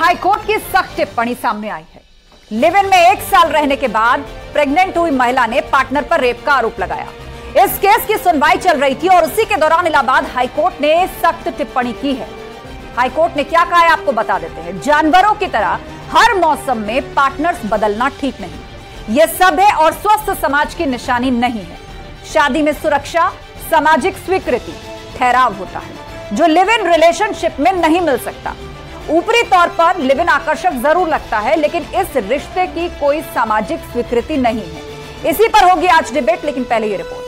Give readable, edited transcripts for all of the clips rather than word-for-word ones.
High court की सख्त टिप्पणी सामने आई है। लिव इन में 1 साल रहने के बाद प्रेग्नेंट हुई महिला ने पार्टनर पर रेप का आरोप लगाया। इस केस की सुनवाई चल रही थी और उसी के दौरान इलाहाबाद हाईकोर्ट ने सख्त टिप्पणी की है। हाईकोर्ट ने क्या कहा है आपको बता देते हैं। जानवरों की तरह हर मौसम में पार्टनर्स बदलना ठीक नहीं, यह सभ्य और स्वस्थ समाज की निशानी नहीं है। शादी में सुरक्षा, सामाजिक स्वीकृति, ठहराव होता है जो लिव इन रिलेशनशिप में नहीं मिल सकता। ऊपरी तौर पर लिव इन आकर्षक जरूर लगता है, लेकिन इस रिश्ते की कोई सामाजिक स्वीकृति नहीं है। इसी पर होगी आज डिबेट, लेकिन पहले ये रिपोर्ट।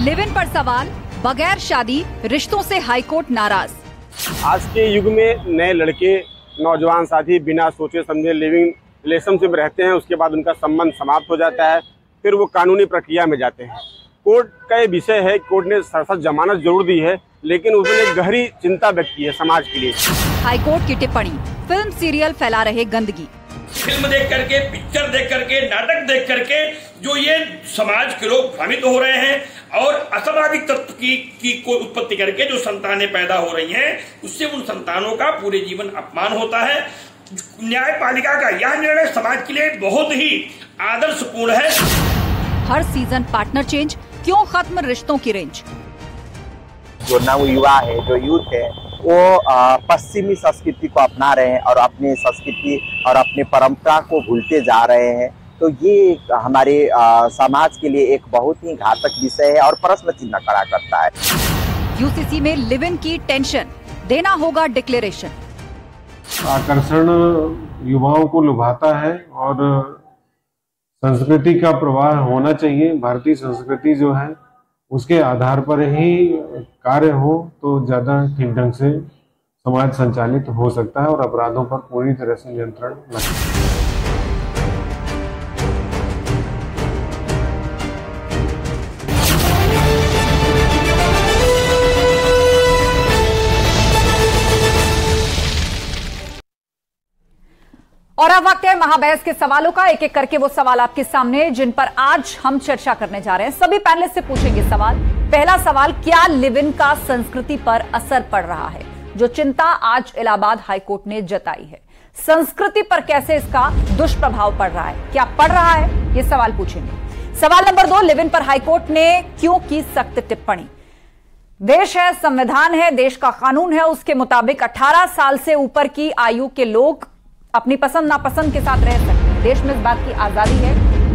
लिव इन पर सवाल, बगैर शादी रिश्तों से हाईकोर्ट नाराज। आज के युग में नए लड़के, नौजवान साथी बिना सोचे समझे लिविंग रिलेशनशिप रहते हैं, उसके बाद उनका संबंध समाप्त हो जाता है, फिर वो कानूनी प्रक्रिया में जाते हैं। कोर्ट का ये विषय है, कोर्ट ने सख्त जमानत जरूर दी है, लेकिन उसने एक गहरी चिंता व्यक्त की है समाज के लिए। हाईकोर्ट की टिप्पणी, फिल्म सीरियल फैला रहे गंदगी। फिल्म देख करके, पिक्चर देख करके, नाटक देख करके जो ये समाज के लोग भ्रमित हो रहे हैं और असामाजिक तत्व की को उत्पत्ति करके जो संतानें पैदा हो रही हैं, उससे उन संतानों का पूरे जीवन अपमान होता है। न्यायपालिका का यह निर्णय समाज के लिए बहुत ही आदर्शपूर्ण है। हर सीजन पार्टनर चेंज, क्यों खत्म रिश्तों की रेंज। जो नव युवा है, जो यूथ है, वो पश्चिमी संस्कृति को अपना रहे हैं और अपनी संस्कृति और अपनी परंपरा को भूलते जा रहे हैं। तो ये हमारे समाज के लिए एक बहुत ही घातक विषय है और प्रश्न चिन्ह खड़ा करता है। यूसीसी में लिव इन की टेंशन, देना होगा डिक्लेरेशन। आकर्षण युवाओं को लुभाता है और संस्कृति का प्रवाह होना चाहिए। भारतीय संस्कृति जो है उसके आधार पर ही कार्य हो तो ज्यादा ठीक ढंग से समाज संचालित हो सकता है और अपराधों पर पूरी तरह से नियंत्रण लग सकता है। और अब वक्त है महाबहस के सवालों का। एक एक करके वो सवाल आपके सामने, जिन पर आज हम चर्चा करने जा रहे हैं। सभी पैनलिस्ट से पूछेंगे सवाल। पहला सवाल, क्या लिव इन का संस्कृति पर असर पड़ रहा है? जो चिंता आज इलाहाबाद हाईकोर्ट ने जताई है, संस्कृति पर कैसे इसका दुष्प्रभाव पड़ रहा है, क्या पड़ रहा है, ये सवाल पूछेंगे। सवाल नंबर 2, लिव इन पर हाईकोर्ट ने क्यों की सख्त टिप्पणी? देश है, संविधान है, देश का कानून है, उसके मुताबिक 18 साल से ऊपर की आयु के लोग अपनी पसंद नापसंद के साथ रह सकते हैं। देश में इस बात की आजादी है,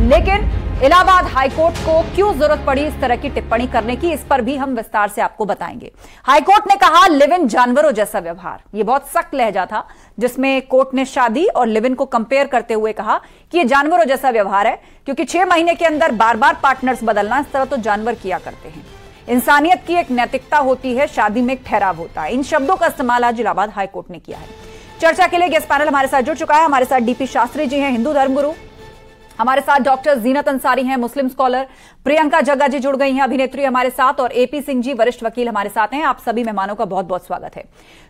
लेकिन इलाहाबाद हाईकोर्ट को क्यों जरूरत पड़ी इस तरह की टिप्पणी करने की, इस पर भी हम विस्तार से आपको बताएंगे। हाईकोर्ट ने कहा लिव इन जानवरों जैसा व्यवहार। यह बहुत सख्त लहजा था, जिसमें कोर्ट ने शादी और लिव इन को कंपेयर करते हुए कहा कि यह जानवरों जैसा व्यवहार है, क्योंकि 6 महीने के अंदर बार बार पार्टनर्स बदलना, इस तरह तो जानवर किया करते हैं। इंसानियत की एक नैतिकता होती है, शादी में एक ठहराव होता है। इन शब्दों का इस्तेमाल आज इलाहाबाद हाईकोर्ट ने किया है। चर्चा के लिए गेस्ट पैनल हमारे साथ जुड़ चुका है। हमारे साथ डीपी शास्त्री जी हैं, हिंदू धर्मगुरु। हमारे साथ डॉक्टर जीनत अंसारी हैं, मुस्लिम स्कॉलर। प्रियंका जग्गा जी जुड़ गई हैं, अभिनेत्री हमारे साथ। और एपी सिंह जी, वरिष्ठ वकील हमारे साथ हैं। आप सभी मेहमानों का बहुत बहुत स्वागत है।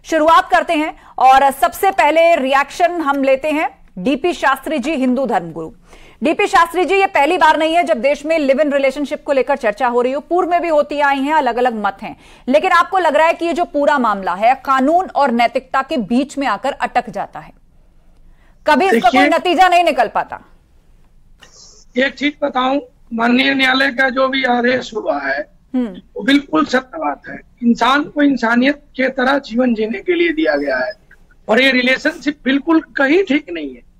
शुरुआत करते हैं और सबसे पहले रिएक्शन हम लेते हैं डीपी शास्त्री जी, हिंदू धर्मगुरु। डीपी शास्त्री जी, ये पहली बार नहीं है जब देश में लिव इन रिलेशनशिप को लेकर चर्चा हो रही हो। पूर्व में भी होती आई हैं, अलग अलग मत हैं, लेकिन आपको लग रहा है कि ये जो पूरा मामला है कानून और नैतिकता के बीच में आकर अटक जाता है, कभी इसका कोई नतीजा नहीं निकल पाता। एक चीज बताऊं, माननीय न्यायालय का जो भी आदेश हुआ है वो बिल्कुल सत्य बात है। इंसान को इंसानियत के तरह जीवन जीने के लिए दिया गया है और ये रिलेशनशिप बिल्कुल कहीं ठीक नहीं है।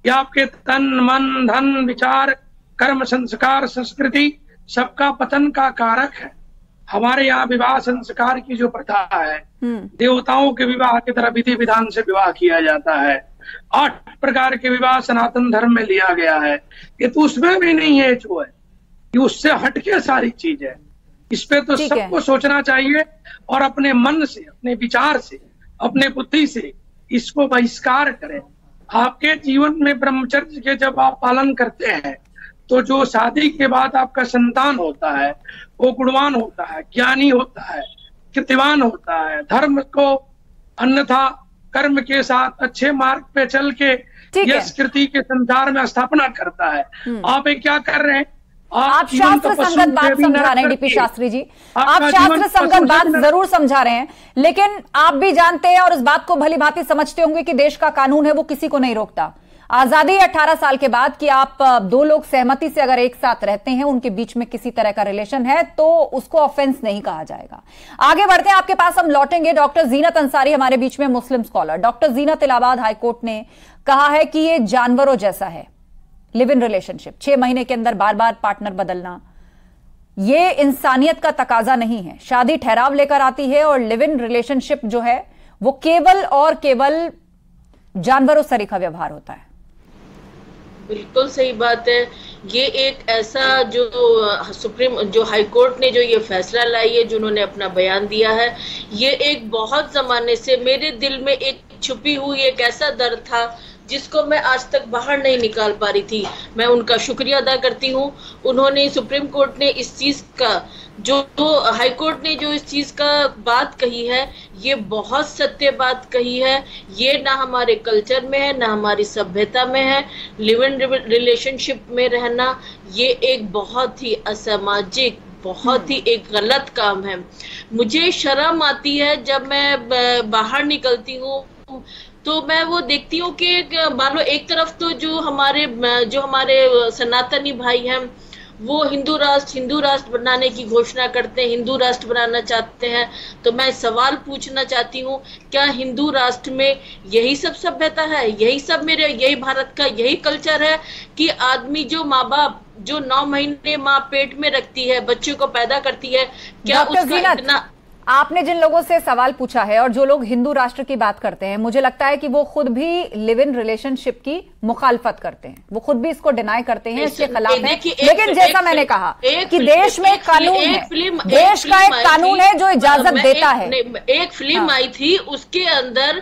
ये आपके तन, मन, धन, विचार, कर्म, संस्कार, संस्कृति सबका पतन का कारक है। हमारे यहाँ विवाह संस्कार की जो प्रथा है, देवताओं के विवाह की तरह विधि विधान से विवाह किया जाता है। 8 प्रकार के विवाह सनातन धर्म में लिया गया है। ये तो उसमें भी नहीं है, जो है ये उससे हटके सारी चीज है। इस पे तो सबको सोचना चाहिए और अपने मन से, अपने विचार से, अपने बुद्धि से इसको बहिष्कार करें। आपके जीवन में ब्रह्मचर्य के जब आप पालन करते हैं तो जो शादी के बाद आपका संतान होता है वो गुणवान होता है, ज्ञानी होता है, कीर्तिवान होता है, धर्म को अन्यथा कर्म के साथ अच्छे मार्ग पे चल के यश कृति के संसार में स्थापना करता है। आप ये क्या कर रहे हैं? आप शास्त्र संगत बात समझा रहे हैं डीपी शास्त्री जी, आप शास्त्र संगत बात जरूर समझा रहे हैं, लेकिन आप भी जानते हैं और इस बात को भली भांति समझते होंगे कि देश का कानून है वो किसी को नहीं रोकता। आजादी 18 साल के बाद कि आप दो लोग सहमति से अगर एक साथ रहते हैं, उनके बीच में किसी तरह का रिलेशन है, तो उसको ऑफेंस नहीं कहा जाएगा। आगे बढ़ते हैं, आपके पास हम लौटेंगे। डॉक्टर जीनत अंसारी हमारे बीच में, मुस्लिम स्कॉलर। डॉक्टर जीनत, इलाहाबाद हाईकोर्ट ने कहा है कि ये जानवरों जैसा है लिव इन रिलेशनशिप। 6 महीने के अंदर बार बार पार्टनर बदलना, ये इंसानियत का तकाजा नहीं है। शादी ठहराव लेकर आती है और लिव इन रिलेशनशिप जो है वो केवल और केवल जानवरों सरीखा व्यवहार होता है। बिल्कुल सही बात है। ये एक ऐसा जो जो हाई कोर्ट ने जो ये फैसला लाई है, जो उन्होंने अपना बयान दिया है, ये एक बहुत जमाने से मेरे दिल में एक छुपी हुई एक ऐसा दर्द था जिसको मैं आज तक बाहर नहीं निकाल पा रही थी। मैं उनका शुक्रिया अदा करती हूँ। उन्होंने, सुप्रीम कोर्ट ने इस चीज का जो हाई कोर्ट ने जो इस चीज का बात कही है, ये बहुत सत्य बात कही है। ये ना हमारे कल्चर में है, ना हमारी सभ्यता में है। लिव इन रिलेशनशिप में रहना ये एक बहुत ही असामाजिक, बहुत ही एक गलत काम है। मुझे शर्म आती है जब मैं बाहर निकलती हूँ तो मैं वो देखती हूँ कि मान लो एक तरफ तो जो हमारे सनातनी भाई हैं वो हिंदू राष्ट्र बनाने की घोषणा करते हैं, हिंदू राष्ट्र बनाना चाहते हैं। तो मैं सवाल पूछना चाहती हूँ, क्या हिंदू राष्ट्र में यही सब सभ्यता है, यही भारत का यही कल्चर है कि आदमी जो माँ बाप जो 9 महीने माँ पेट में रखती है, बच्चों को पैदा करती है, क्या उसका इतना। आपने जिन लोगों से सवाल पूछा है और जो लोग हिंदू राष्ट्र की बात करते हैं, मुझे लगता है कि वो खुद भी लिव इन रिलेशनशिप की मुखालफत करते हैं, वो खुद भी इसको डिनाई करते हैं, इसके खिलाफ हैं। लेकिन जैसा मैंने कहा कि देश में एक कानून है, देश का एक कानून है जो इजाजत देता है। एक फिल्म आई थी, उसके अंदर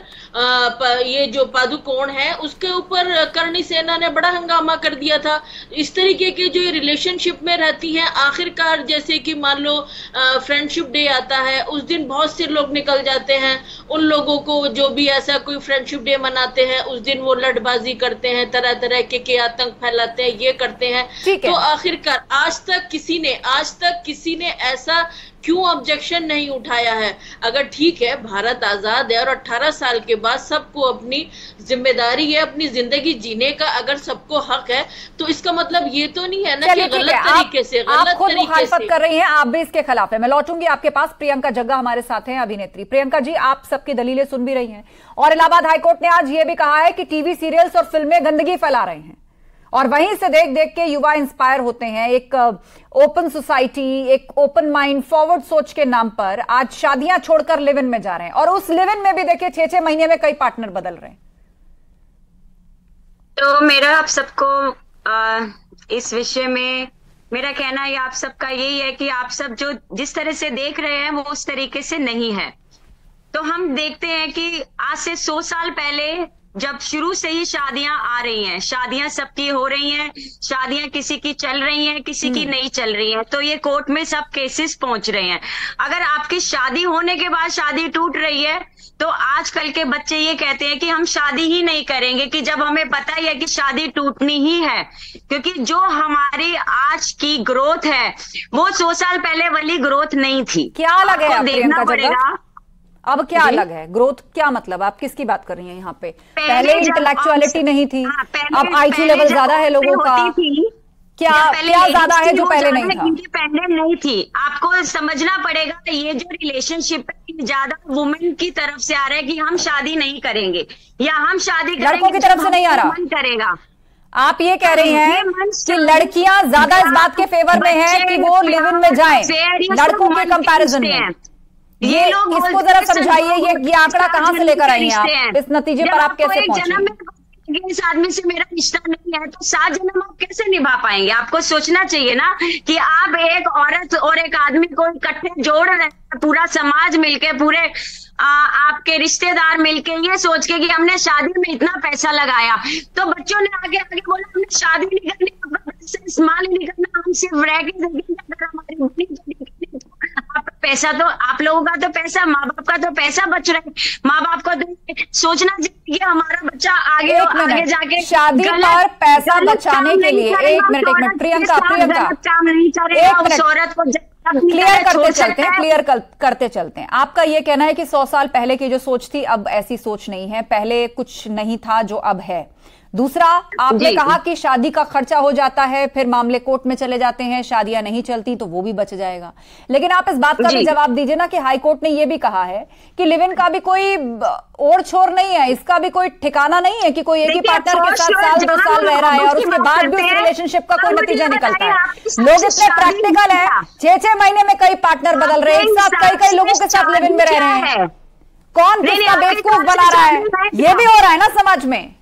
ये जो पादुकोण है उसके ऊपर करणी सेना ने बड़ा हंगामा कर दिया था। इस तरीके के जो रिलेशनशिप में रहती हैं, आखिरकार जैसे कि मान लो फ्रेंडशिप डे आता है, उस दिन बहुत से लोग निकल जाते हैं। उन लोगों को जो भी ऐसा कोई फ्रेंडशिप डे मनाते हैं, उस दिन वो लड़बाजी करते हैं, तरह तरह के आतंक फैलाते हैं, ये करते हैं। तो आखिरकार आज तक किसी ने ऐसा क्यों ऑब्जेक्शन नहीं उठाया है? अगर ठीक है, भारत आजाद है और 18 साल के बाद सबको अपनी जिम्मेदारी है, अपनी जिंदगी जीने का अगर सबको हक है, तो इसका मतलब ये तो नहीं है ना कि गलत तरीके से कर रही हैं, आप भी इसके खिलाफ है। मैं लौटूंगी आपके पास। प्रियंका जग्गा हमारे साथ हैं, अभिनेत्री। प्रियंका जी, आप सबकी दलीलें सुन भी रही हैं और इलाहाबाद हाईकोर्ट ने आज ये भी कहा है कि टीवी सीरियल्स और फिल्में गंदगी फैला रहे हैं और वहीं से देख देख के युवा इंस्पायर होते हैं। एक ओपन सोसाइटी, एक ओपन माइंड, फॉरवर्ड सोच के नाम पर आज शादियां छोड़कर लिव इन में जा रहे हैं और उस लिव इन में भी देखिए 6-6 महीने में कई पार्टनर बदल रहे हैं। तो मेरा आप सबको इस विषय में मेरा कहना है, आप सबका यही है कि आप सब जो जिस तरह से देख रहे हैं वो उस तरीके से नहीं है। तो हम देखते हैं कि आज से 100 साल पहले जब शुरू से ही शादियां आ रही हैं, शादियां सबकी हो रही हैं, शादियां किसी की चल रही हैं, किसी की नहीं चल रही हैं, तो ये कोर्ट में सब केसेस पहुंच रहे हैं। अगर आपकी शादी होने के बाद शादी टूट रही है तो आजकल के बच्चे ये कहते हैं कि हम शादी ही नहीं करेंगे, कि जब हमें पता ही है कि शादी टूटनी ही है, क्योंकि जो हमारी आज की ग्रोथ है वो 100 साल पहले वाली ग्रोथ नहीं थी। क्या अलग है, देखना पड़ेगा अब क्या अलग है ग्रोथ, क्या मतलब आप किसकी बात कर रही हैं यहाँ पे? पहले इंटेलेक्चुअलिटी नहीं थी, अब IQ लेवल ज्यादा है लोगों का, क्या ज्यादा है जो पहले नहीं था? इंडिपेंडेंट नहीं थी। आपको समझना पड़ेगा ये जो रिलेशनशिप है ज्यादा वुमेन की तरफ से आ रहा है कि हम शादी नहीं करेंगे या हम शादी लड़कों की तरफ से नहीं आ रहा करेगा। आप ये कह रही हैं कि लड़कियां ज्यादा इस बात के फेवर में हैं कि वो लिव इन में जाएं लड़कों के कंपैरिजन में। ये लोग इसको जरा समझाइए, ये आंकड़ा कहाँ से लेकर आई हैं आप? इस नतीजे पर आप कैसे पहुंचे? इस आदमी से मेरा रिश्ता नहीं है तो 7 जन्म आप कैसे निभा पाएंगे? आपको सोचना चाहिए ना कि आप एक औरत और एक आदमी को इकट्ठे जोड़ रहे हैं, पूरा समाज मिलके, पूरे आपके रिश्तेदार मिलके ये सोच के कि हमने शादी में इतना पैसा लगाया, तो बच्चों ने आगे आगे बोला हमने शादी नहीं करनी, इस्तेमाल नहीं करना, हम सिर्फ रह के देखेंगे, अगर हमारी पैसा तो आप लोगों का तो पैसा, माँ बाप का तो पैसा बच रहा है। माँ बाप को तो सोचना चाहिए कि हमारा बच्चा आगे जाके शादी पर पैसा बचाने के लिए। एक मिनट प्रियंका काम नहीं करेगा, उस औरत को क्लियर करते चलते हैं। आपका ये कहना है कि 100 साल पहले की जो सोच थी अब ऐसी सोच नहीं है, पहले कुछ नहीं था जो अब है। दूसरा, आपने कहा कि शादी का खर्चा हो जाता है, फिर मामले कोर्ट में चले जाते हैं, शादियां नहीं चलती तो वो भी बच जाएगा। लेकिन आप इस बात का भी जवाब दीजिए ना कि हाई कोर्ट ने ये भी कहा है कि लिव इन का भी कोई ओर छोर नहीं है, इसका भी कोई ठिकाना नहीं है कि कोई एक ही पार्टनर के साथ साल 2 साल रह रहा है और उसके बाद भी उस रिलेशनशिप का कोई नतीजा निकलता है। लोग इतने प्रैक्टिकल है, 6-6 महीने में कई पार्टनर बदल रहे हैं, एक साथ कई लोगों के साथ लिव इन में रह रहे हैं। कौन किसका बेवकूफ बना रहा है, ये भी हो रहा है ना समाज में।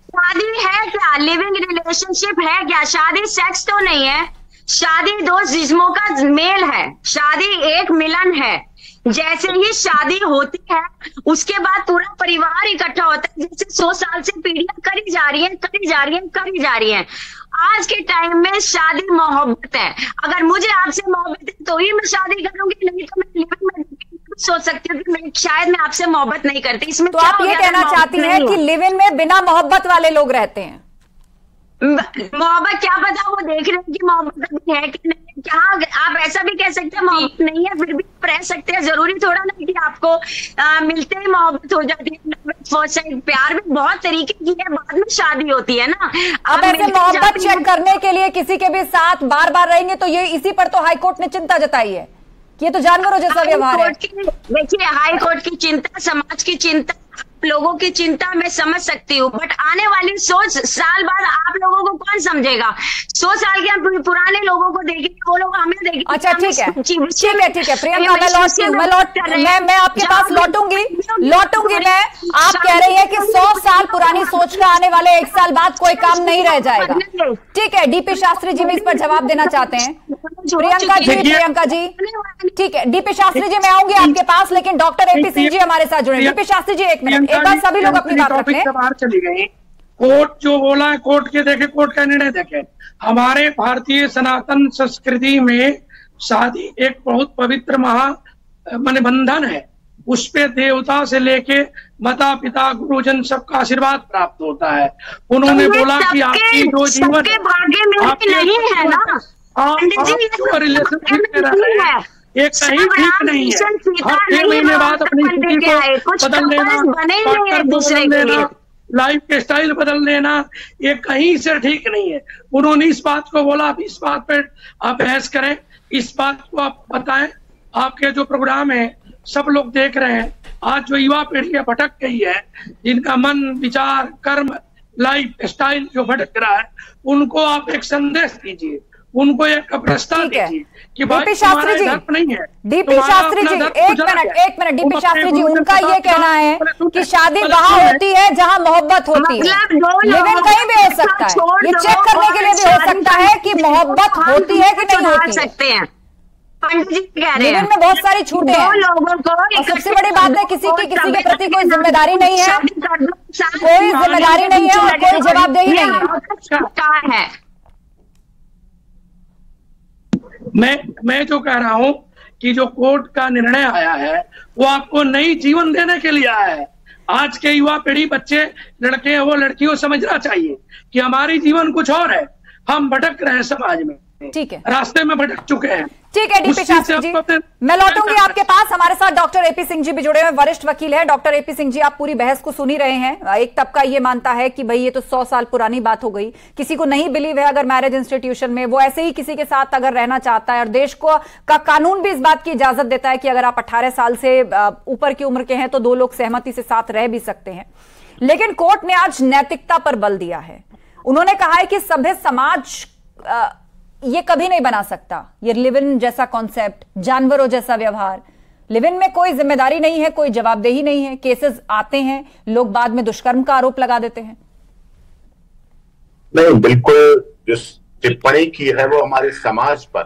शादी है क्या? लिविंग रिलेशनशिप है क्या? शादी सेक्स तो नहीं है, शादी 2 जिस्मों का मेल है, शादी एक मिलन है। जैसे ही शादी होती है उसके बाद पूरा परिवार इकट्ठा होता है, जैसे 100 साल से पीढ़ियां करी जा रही हैं। आज के टाइम में शादी मोहब्बत है। अगर मुझे आपसे मोहब्बत है तो ही मैं शादी करूंगी, नहीं तो मैं लिविंग में सोच सकती हूँ कि शायद मैं आपसे मोहब्बत नहीं करती। इसमें तो आप ये कहना चाहती हैं कि लिव इन में बिना मोहब्बत वाले लोग रहते हैं? मोहब्बत क्या पता वो देख रहे हैं कि मोहब्बत है कि नहीं। क्या आप ऐसा भी कह सकते हैं मोहब्बत नहीं है फिर भी रह सकते हैं, जरूरी थोड़ा नहीं कि आपको मिलते ही मोहब्बत हो जाती है। प्यार भी बहुत तरीके की है, बाद में शादी होती है ना। अब ऐसे मोहब्बत चेक करने के लिए किसी के भी साथ बार बार रहेंगे तो ये इसी पर तो हाईकोर्ट ने चिंता जताई है कि ये तो जानवरों जैसा व्यवहार है। देखिए, हाई कोर्ट की चिंता, समाज की चिंता, लोगों की चिंता मैं समझ सकती हूँ, बट आने वाली 100 साल बाद आप लोगों को कौन समझेगा? 100 साल के पुराने लोगों को देखेंगे, वो लोग हमें देखेंगे। अच्छा ठीक है प्रियंका, मैं आपके पास लौटूंगी मैं। आप कह रही है कि 100 साल पुरानी सोच का आने वाले 1 साल बाद कोई काम नहीं रह जाएगा। ठीक है, डीपी शास्त्री जी भी इस पर जवाब देना चाहते हैं। प्रियंका जी ठीक है, डीपी शास्त्री जी मैं आऊंगी आपके पास, लेकिन डॉक्टर एपी सिंह जी हमारे साथ जुड़े। डीपी शास्त्री जी एक मिनट, एक बार सभी लोग अपनी बात रख लें। बाहर चली गई, कोर्ट जो बोला है कोर्ट के देखे, कोर्ट का निर्णय देखे। हमारे भारतीय सनातन संस्कृति में शादी एक बहुत पवित्र बंधन है। उस पे देवता से लेके माता पिता गुरुजन सबका आशीर्वाद प्राप्त होता है। उन्होंने बोला कि आपकी जो जीवन भाग्य में नहीं है ना, जो रिलेशनशिप में रह रहे हैं ये कहीं ठीक नहीं है। 6 महीने बाद अपनी स्थिति को बदल लेना, पार्टनर को बदल लेना, लाइफ के स्टाइल बदल लेना, ये कहीं से ठीक नहीं है। उन्होंने इस बात को बोला, आप इस बात पे आप बहस करें, इस बात को आप बताएं। आपके जो प्रोग्राम है सब लोग देख रहे हैं। आज जो युवा पीढ़ी भटक गई है, जिनका मन, विचार, कर्म, लाइफ स्टाइल जो भटक रहा है, उनको आप एक संदेश दीजिए, उनको एक प्रस्ताव दीजिए कि भाई तुम्हारा धर्म नहीं है। डीपी शास्त्री जी एक मिनट डीपी शास्त्री जी, उनका ये कहना है कि शादी वहां होती है जहां मोहब्बत होती है। लिव इन कहीं भी हो सकता है, ये चेक करने के लिए भी हो सकता है कि मोहब्बत होती है कि नहीं होती सकते हैं। पंडित जी कह रहे हैं में बहुत सारी छूटें हैं। लोगों को सबसे बड़ी बात है किसी के प्रति कोई जिम्मेदारी नहीं है, कोई जिम्मेदारी नहीं है और कोई जवाबदेही नहीं है। मैं जो कह रहा हूं कि जो कोर्ट का निर्णय आया है वो आपको नई जीवन देने के लिए आया है। आज के युवा पीढ़ी, बच्चे, लड़के हो लड़कियों, समझना चाहिए कि हमारी जीवन कुछ और है। हम भटक रहे हैं समाज में, ठीक है, रास्ते में भटक चुके हैं। ठीक है डीपी शास्त्री जी, मैं लौटूंगी आपके पास। हमारे साथ डॉक्टर एपी सिंह जी भी जुड़े हुए, वरिष्ठ वकील है। डॉक्टर एपी सिंह जी, आप पूरी बहस को सुन ही रहे हैं। एक तबका ये मानता है कि भाई ये तो 100 साल पुरानी बात हो गई, किसी को नहीं बिलीव है अगर मैरिज इंस्टीट्यूशन में, वो ऐसे ही किसी के साथ अगर रहना चाहता है, और देश को का कानून भी इस बात की इजाजत देता है कि अगर आप 18 साल से ऊपर की उम्र के हैं तो 2 लोग सहमति से साथ रह भी सकते हैं। लेकिन कोर्ट ने आज नैतिकता पर बल दिया है। उन्होंने कहा है कि सभ्य समाज ये कभी नहीं बना सकता ये लिव इन जैसा कॉन्सेप्ट, जानवरों जैसा व्यवहार। लिव इन में कोई जिम्मेदारी नहीं है, कोई जवाबदेही नहीं है। केसेस आते हैं, लोग बाद में दुष्कर्म का आरोप लगा देते हैं। नहीं, बिल्कुल जो टिप्पणी की है वो हमारे समाज पर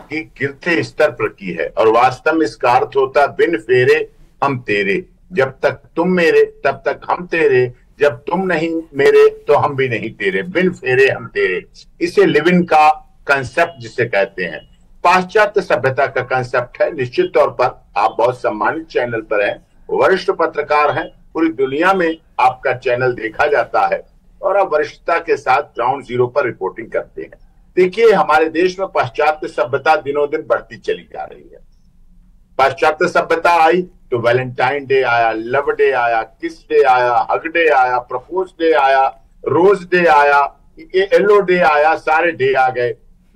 की गिरते स्तर पर की है, और वास्तव में इसका अर्थ होता बिन फेरे हम तेरे, जब तक तुम मेरे तब तक हम तेरे, जब तुम नहीं मेरे तो हम भी नहीं तेरे, बिन फेरे हम तेरे। इसे लिव इन का कंसेप्ट जिसे कहते हैं, पाश्चात्य सभ्यता का कंसेप्ट है। निश्चित तौर पर आप बहुत सम्मानित चैनल पर हैं, वरिष्ठ पत्रकार हैं, पूरी दुनिया में आपका चैनल देखा जाता है और आप वरिष्ठता के साथ ग्राउंड जीरो पर रिपोर्टिंग करते हैं। देखिए, हमारे देश में पाश्चात्य सभ्यता दिनों दिन बढ़ती चली जा रही है। पाश्चात्य सभ्यता आई तो वैलेंटाइन डे आया, लव डे आया, किस डे आया, हग डे आया, प्रपोज डे आया, रोज डे आया, येलो डे आया, सारे डे आ गए।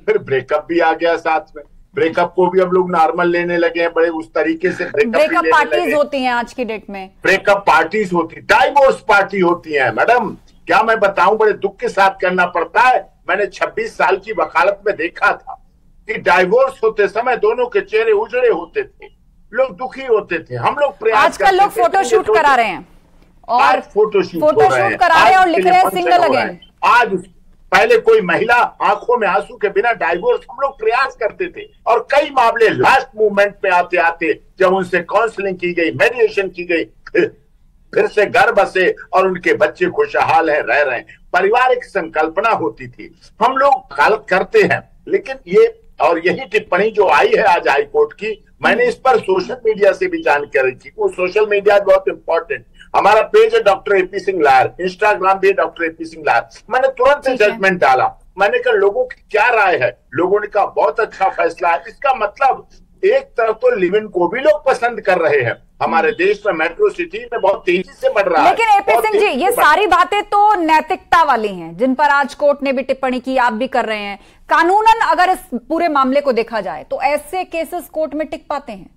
फिर ब्रेकअप भी आ गया साथ में। ब्रेकअप को भी हम लोग नॉर्मल लेने लगे हैं, बड़े उस तरीके से ब्रेकअप पार्टीज होती हैं आज की डेट में। ब्रेकअप पार्टीज होती, डाइवोर्स पार्टी होती है। मैडम, क्या मैं बताऊं, बड़े दुख के साथ करना पड़ता है। मैंने 26 साल की वकालत में देखा था कि डाइवोर्स होते समय दोनों के चेहरे उजड़े होते थे, लोग दुखी होते थे। हम लोग प्रयास आजकल लोग फोटोशूट करा रहे हैं और फोटोशूट करा रहे हैं और लिख रहे हैं सिंगल अगेन। आज पहले कोई महिला आंखों में आंसू के बिना डाइवोर्स, हम लोग प्रयास करते थे और कई मामले लास्ट मूवमेंट पे आते आते जब उनसे काउंसलिंग की गई, मेडिएशन की गई, फिर से घर बसे और उनके बच्चे खुशहाल हैं, रह रहे हैं। परिवार एक संकल्पना होती थी। हम लोग वकालत करते हैं, लेकिन ये और यही टिप्पणी जो आई है आज हाईकोर्ट की, मैंने इस पर सोशल मीडिया से भी जानकारी की। वो सोशल मीडिया बहुत इंपॉर्टेंट। हमारा पेज है doctor AP Singh lawyer, Instagram भी डॉक्टर एपी सिंह लायर। मैंने तुरंत से जजमेंट डाला। मैंने कहा लोगों की क्या राय है। लोगों ने कहा बहुत अच्छा फैसला है। इसका मतलब एक तरफ तो लिव इन को भी लोग पसंद कर रहे हैं। हमारे देश में मेट्रो सिटी में बहुत तेजी से बढ़ रहा है। लेकिन एपी सिंह जी, ये सारी बातें तो नैतिकता वाली हैं, जिन पर आज कोर्ट ने भी टिप्पणी की, आप भी कर रहे हैं। कानूनन अगर इस पूरे मामले को देखा जाए तो ऐसे केसेस कोर्ट में टिक पाते हैं?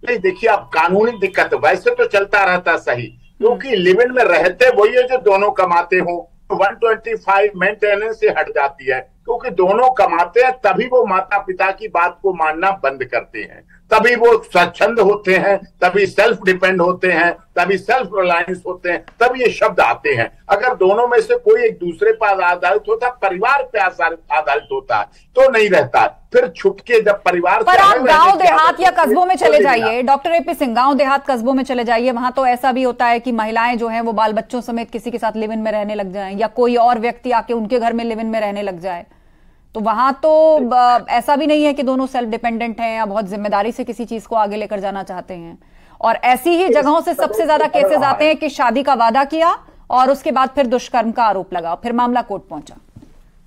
नहीं, देखिए, अब कानूनी दिक्कत वैसे तो चलता रहता सही, क्योंकि लिव इन में रहते वही है जो दोनों कमाते हो। 125 मेंटेनेंस से हट जाती है, क्योंकि दोनों कमाते हैं, तभी वो माता पिता की बात को मानना बंद करते हैं, तभी वो स्वच्छंद होते हैं, तभी सेल्फ डिपेंड होते हैं, तभी सेल्फ रिलायंस होते हैं, तब ये शब्द आते हैं। अगर दोनों में से कोई एक दूसरे पर आधारित होता, परिवार पे आधारित होता है, तो नहीं रहता। फिर छुटके जब परिवार पर आप गांव देहात या कस्बों में चले जाइए, डॉक्टर एपी सिंह, गांव देहात कस्बों में चले जाइए, वहां तो ऐसा भी होता है कि महिलाएं जो हैं वो बाल बच्चों समेत किसी के साथ लिव इन में रहने लग जाएं, या कोई और व्यक्ति आके उनके घर में लिव इन में रहने लग जाए। तो वहां तो ऐसा भी नहीं है कि दोनों सेल्फ डिपेंडेंट हैं या बहुत जिम्मेदारी से किसी चीज को आगे लेकर जाना चाहते हैं। और ऐसी ही जगहों से सबसे ज्यादा केसेस आते हैं कि शादी का वादा किया और उसके बाद फिर दुष्कर्म का आरोप लगा, फिर मामला कोर्ट पहुंचा।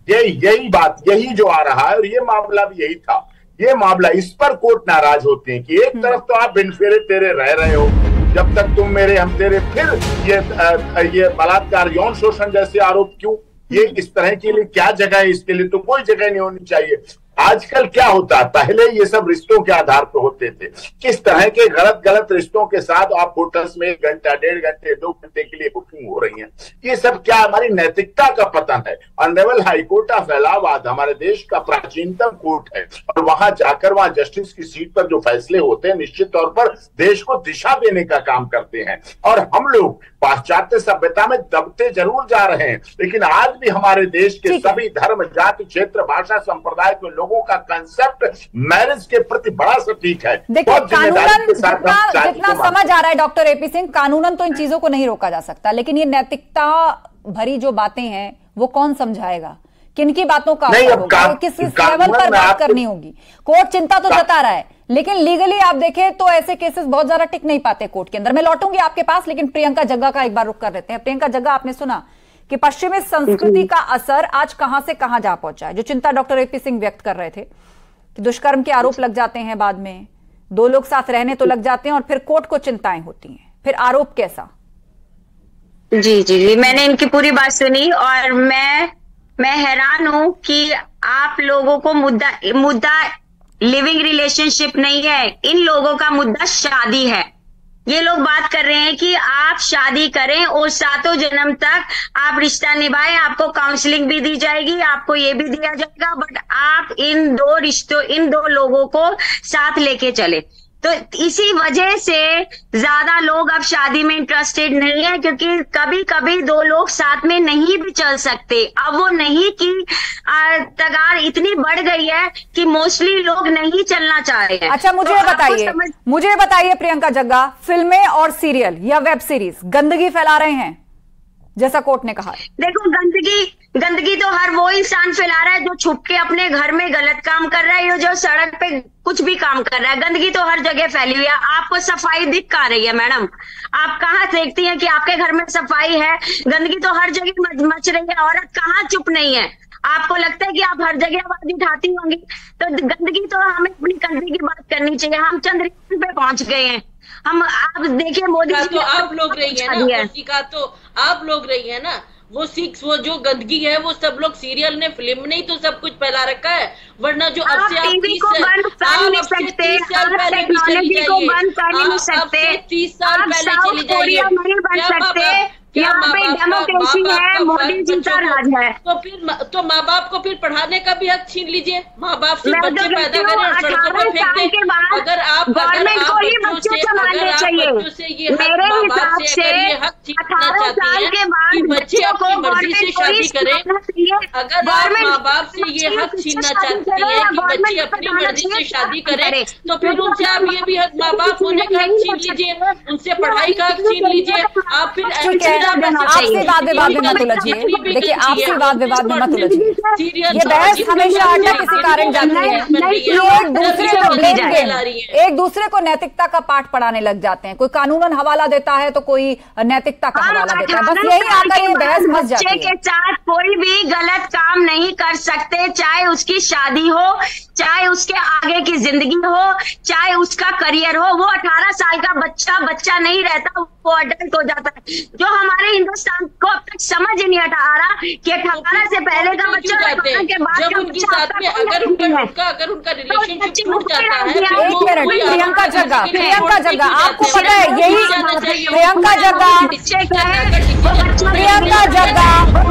यही बात, यही जो आ रहा है, और ये मामला भी यही था। ये मामला, इस पर कोर्ट नाराज होते हैं कि एक तरफ तो आप बिन फेरे तेरे रह रहे हो, जब तक तुम मेरे हम तेरे, फिर ये बलात्कार, यौन शोषण जैसे आरोप क्यों? ये इस तरह के लिए क्या जगह है? इसके लिए तो कोई जगह नहीं होनी चाहिए। आजकल क्या होता है, पहले ये सब रिश्तों के आधार पर होते थे। किस तरह के गलत रिश्तों के साथ आप होटल्स में 1 घंटा, 1.5 घंटे, 2 घंटे के लिए बुकिंग हो रही है। ये सब क्या हमारी नैतिकता का पतन है। ऑनरेबल हाईकोर्ट ऑफ इलाहाबाद हमारे देश का प्राचीनतम कोर्ट है, और वहां जाकर वहां जस्टिस की सीट पर जो फैसले होते हैं, निश्चित तौर पर देश को दिशा देने का काम करते हैं। और हम लोग पाश्चात्य सभ्यता में दबते जरूर जा रहे हैं, लेकिन आज भी हमारे देश के सभी धर्म, जाति, क्षेत्र, भाषा, संप्रदाय के लोगों का कंसेप्ट मैरिज के प्रति बड़ा सटीक है। देखिए, कानूनन जितना समझ आ रहा है डॉक्टर एपी सिंह, कानूनन तो इन चीजों को नहीं रोका जा सकता, लेकिन ये नैतिकता भरी जो बातें हैं वो कौन समझाएगा? किनकी बातों का किस लेवल पर बात करनी होगी? कोर्ट चिंता तो जता रहा है, लेकिन लीगली आप देखें तो ऐसे केसेस बहुत ज्यादा टिक नहीं पाते कोर्ट के अंदर। मैं लौटूंगी आपके पास, लेकिन प्रियंका जग्गा का एक बार रुख कर लेते हैं। प्रियंका जग्गा, आपने सुना कि पश्चिमी संस्कृति का असर आज कहां से कहां जा पहुंचा है। जो चिंता डॉक्टर एपी सिंह व्यक्त कर रहे थे कि दुष्कर्म के आरोप लग जाते हैं, बाद में 2 लोग साथ रहने तो लग जाते हैं और फिर कोर्ट को चिंताएं होती हैं, फिर आरोप कैसा? जी, मैंने इनकी पूरी बात सुनी और मैं हैरान हूं कि आप लोगों को मुद्दा लिविंग रिलेशनशिप नहीं है, इन लोगों का मुद्दा शादी है। ये लोग बात कर रहे हैं कि आप शादी करें और 7 जन्म तक आप रिश्ता निभाएं, आपको काउंसलिंग भी दी जाएगी, आपको ये भी दिया जाएगा, बट आप इन 2 लोगों को साथ लेके चले। तो इसी वजह से ज्यादा लोग अब शादी में इंटरेस्टेड नहीं है, क्योंकि कभी कभी 2 लोग साथ में नहीं भी चल सकते। अब वो नहीं की तगार इतनी बढ़ गई है कि मोस्टली लोग नहीं चलना चाह रहे हैं। अच्छा, मुझे बताइए प्रियंका जग्गा, फिल्में और सीरियल या वेब सीरीज गंदगी फैला रहे हैं जैसा कोर्ट ने कहा? देखो, गंदगी तो हर वो इंसान फैला रहा है जो छुप के अपने घर में गलत काम कर रहा है या जो सड़क पे कुछ भी काम कर रहा है। गंदगी तो हर जगह फैली हुई है। आपको सफाई दिख कहाँ रही है मैडम? आप कहाँ देखती हैं कि आपके घर में सफाई है? गंदगी तो हर जगह मच रही है। औरत कहाँ चुप नहीं है? आपको लगता है कि आप हर जगह आवाज उठाती होंगी? तो गंदगी तो हमें अपनी कंट्री की बात करनी चाहिए। हम चंद्रयान पे पहुंच गए हैं। हम आप देखिए मोदी जी तो आप लोग रही है ना, का तो आप लोग रही है ना, वो जो गंदगी है वो सब लोग सीरियल ने, फिल्म ने ही तो सब कुछ फैला रखा है। वरना जो अब से आप 30 साल पहले भी चली जाइए, अब से 30 साल पहले चली जाइए, यहाँ पे डेमोक्रेसी है, मोदी जी का राज है। तो माँ बाप को फिर पढ़ाने का भी हक छीन लीजिए। माँ बाप से बच्चे पैदा करें, सड़कों पर फेंक दें। अगर आप बच्चों से ये हक, माँ बाप से अगर ये हक छीनना चाहती हैं कि बच्चे अपनी मर्जी से शादी करें, अगर आप माँ बाप से ये हक छीनना चाहती है कि बच्चे अपनी मर्जी से शादी करें, तो फिर उनसे आप ये भी हक, माँ बाप होने का हक छीन लीजिए, उनसे पढ़ाई का हक छीन लीजिए। आप फिर आपसे वाद विवाद में मत उलझिए। देखिए, आपसे वाद विवाद में मत उलझिए। ये बहस हमेशा हटा किसी कारण जाती है। एक दूसरे को नैतिकता का पाठ पढ़ाने लग जाते हैं। कोई कानूनन हवाला देता है तो कोई नैतिकता का हवाला देता है। बस यही आकर ये बहस फंस जाती है। के साथ कोई भी गलत काम नहीं कर सकते, चाहे उसकी शादी हो, चाहे उसके आगे की जिंदगी हो, चाहे उसका करियर हो। वो 18 साल का बच्चा नहीं रहता, वो अडल्ट हो जाता है। जो हमारे हिंदुस्तान को अब तक समझ नहीं आ रहा कि 18 से पहले का बच्चा, 18 के बाद जब उनके साथ में अगर उनका रिलेशनशिप टूट जाता है। एक मिनट, प्रियंका जग्गा, आपको पता है यही प्रियंका जग्गा,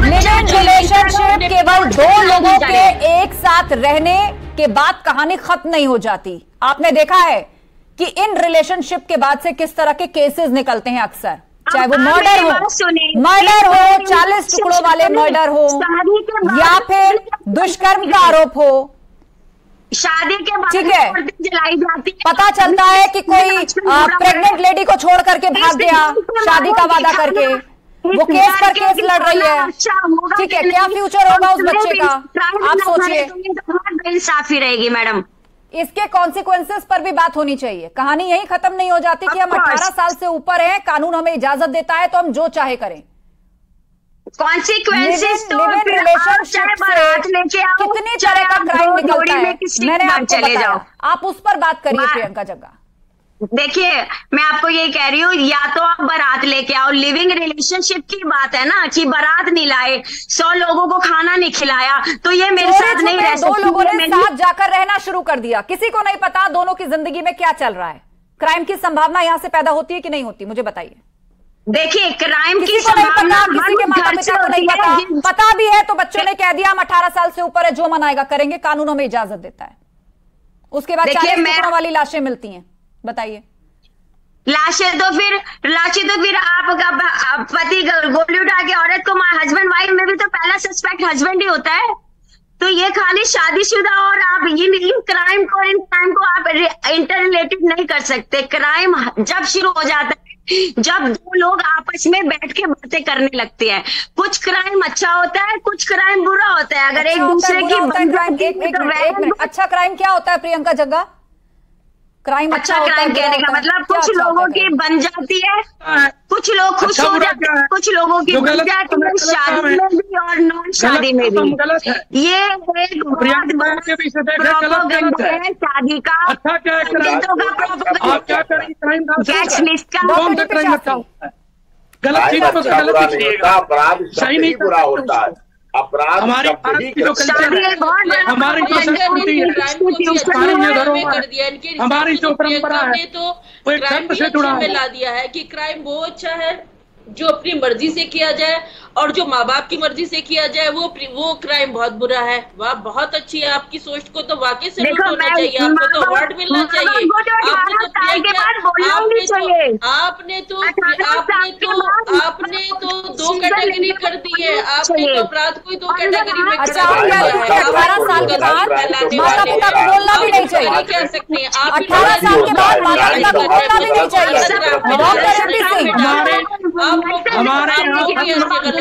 लिव इन रिलेशनशिप केवल 2 लोगों के एक साथ रहने के बाद कहानी खत्म नहीं हो जाती। आपने देखा है कि इन रिलेशनशिप के बाद से किस तरह के केसेस निकलते हैं अक्सर, चाहे वो मर्डर हो, 40 टुकड़ों वाले मर्डर हो, या फिर दुष्कर्म का आरोप हो, शादी के बाद ठीक है, जलाई जाती है। पता चलता है कि कोई प्रेग्नेंट लेडी को छोड़ करके भाग गया शादी का वादा करके, वो केस पर केस लड़ रही है। ठीक है, क्या फ्यूचर होगा उस बच्चे का? आप सोचिए। इंसाफी रहेगी मैडम। इसके कॉन्सिक्वेंसेस पर भी बात होनी चाहिए। कहानी यही खत्म नहीं हो जाती कि हम 18 साल से ऊपर हैं, कानून हमें इजाजत देता है तो हम जो चाहे करें। कॉन्सिक्वेंसेस तो रिलेशनशिप से कितनी तरह का क्राइम निकलता है, मैंने आपको बताया। आप उस पर बात करिए प्रियंका जग्गा। देखिए, मैं आपको ये कह रही हूँ, या तो आप बारात लेके आओ। लिविंग रिलेशनशिप की बात है ना कि बारात नहीं लाए, 100 लोगों को खाना नहीं खिलाया, तो ये मेरे साथ नहीं रह सकती। 2 लोगों ने साथ जाकर रहना शुरू कर दिया, किसी को नहीं पता दोनों की जिंदगी में क्या चल रहा है। क्राइम की संभावना यहां से पैदा होती है कि नहीं होती, मुझे बताइए। देखिए, क्राइम की संभावना किसी के माता पिता को नहीं पता भी है तो बच्चों ने कह दिया हम 18 साल से ऊपर है, जो मनाएगा करेंगे, कानून हमें इजाजत देता है। उसके बाद 40 टुकड़ों वाली लाशें मिलती हैं। बताइए। लाशें तो फिर आपका पति गोली उठा के औरत को, हस्बैंड वाइफ में भी तो पहला सस्पेक्ट हस्बैंड ही होता है। तो ये खाली शादीशुदा और आप इन क्राइम को आप इंटर रिलेटेड नहीं कर सकते। क्राइम जब शुरू हो जाता है जब 2 लोग आपस में बैठ के बातें करने लगते हैं। कुछ क्राइम अच्छा होता है, कुछ क्राइम बुरा होता है। अगर एक दूसरे की अच्छा क्राइम क्या होता है प्रियंका जग्गा? क्राइम अच्छा क्राइम कहने का मतलब कुछ लोगों की बन जाती है, कुछ लोग खुश हो जाते हैं, कुछ लोगों की बन जाती है, शादी में भी और नॉन शादी में भी। ये एक प्रोपेगेंडा है शादी का, गैस लिस्ट का। गलत चीज तो गलत कीजिएगा, अपराध सही नहीं बुरा होता है। अपराध हमारी जो कल्चर है, हमारी जो संस्कृति है, हमारी जो परंपरा है, वो एक धर्म से जुड़ा है। ला दिया है कि क्राइम वो अच्छा है जो अपनी मर्जी से किया जाए, और जो माँ बाप की मर्जी से किया जाए वो क्राइम बहुत बुरा है। वाह, बहुत अच्छी है आपकी सोच को तो वाकई से होना चाहिए। आपको तो अवार्ड मिलना चाहिए। आपने तो 2 कैटेगरी कर दी है। आपने तो अपराध को 2 कैटेगरी में 18 साल के बाद माता पिता को बोलना भी नहीं चाहिए। कह सकते हैं 18 साल के बाद माता पिता को बोलना भी नहीं चाहिए। हमारे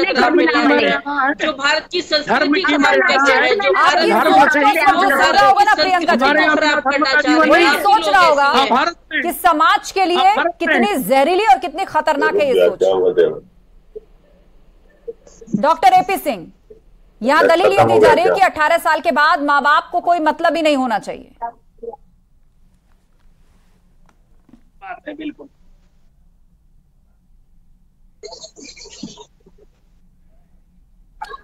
बोलने को धर्म भी की ना मिले। मर्यादा है, जो भारत की धर्म संस्कृति की का मर्यादा कल्चर है, है, जो भारत धर्म की से होगा ना प्रियंका जी, संस्कृति को खराब करना चाह रहे वही हैं। सोच रहा होगा भारत में कि समाज के लिए कितनी जहरीली और कितनी खतरनाक है ये सोच। डॉक्टर एपी सिंह, यहाँ दलील ये दी जा रही है कि 18 साल के बाद माँ बाप को कोई मतलब ही नहीं होना चाहिए। बात है बिल्कुल।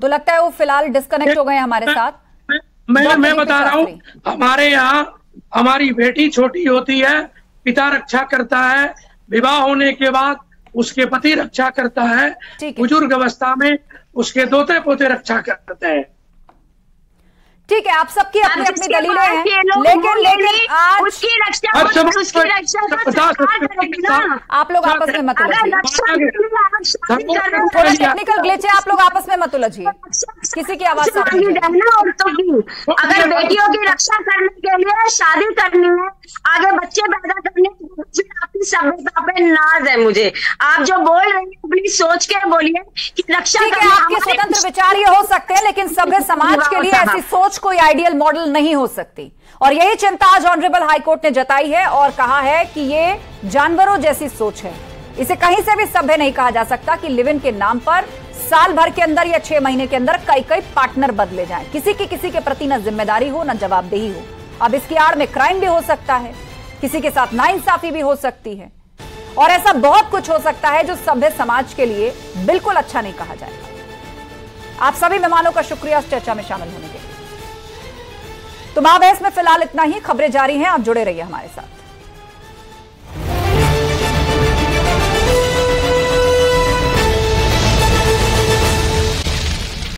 तो लगता है वो फिलहाल डिस्कनेक्ट हो गए हमारे साथ। मैं बता रहा हूँ, हमारे यहाँ हमारी बेटी छोटी होती है, पिता रक्षा करता है, विवाह होने के बाद उसके पति रक्षा करता है, बुजुर्ग अवस्था में उसके दोते पोते रक्षा करते हैं। ठीक है, आप सबकी अपनी अपनी दलीलें हैं, लेकिन आज उसकी रक्षा आप लोग आपस में मत उलझिए। थोड़ा टेक्निकल ग्लिच है, आप लोग आपस में मत उलझिए, किसी की आवाज साफ नहीं है। अगर बेटियों की रक्षा करने के लिए शादी करनी है, आगे बच्चे पैदा करने के लिए, आपकी सभ्यता पे नाज है मुझे। आप जो बोल रहे हैं प्लीज सोच के बोलिए कि रक्षा। ठीक है, आपके स्वतंत्र विचार ये हो सकते हैं, लेकिन सभ्य समाज के लिए ऐसी सोच कोई आइडियल मॉडल नहीं हो सकती। और यही चिंता आज ऑनरेबल हाईकोर्ट ने जताई है और कहा है कि ये जानवरों जैसी सोच है। इसे कहीं से भी सभ्य नहीं कहा जा सकता कि लिव इन के नाम पर साल भर के अंदर या 6 महीने के अंदर कई कई पार्टनर बदले जाएं। किसी के प्रति न जिम्मेदारी हो न जवाबदेही हो। अब इसकी आड़ में क्राइम भी हो सकता है, किसी के साथ नाइंसाफी भी हो सकती है, और ऐसा बहुत कुछ हो सकता है जो सभ्य समाज के लिए बिल्कुल अच्छा नहीं कहा जाएगा। आप सभी मेहमानों का शुक्रिया इस चर्चा में शामिल होने के लिए। तो महाबहस में फिलहाल इतना ही। खबरें जारी हैं, आप जुड़े रहिए हमारे साथ।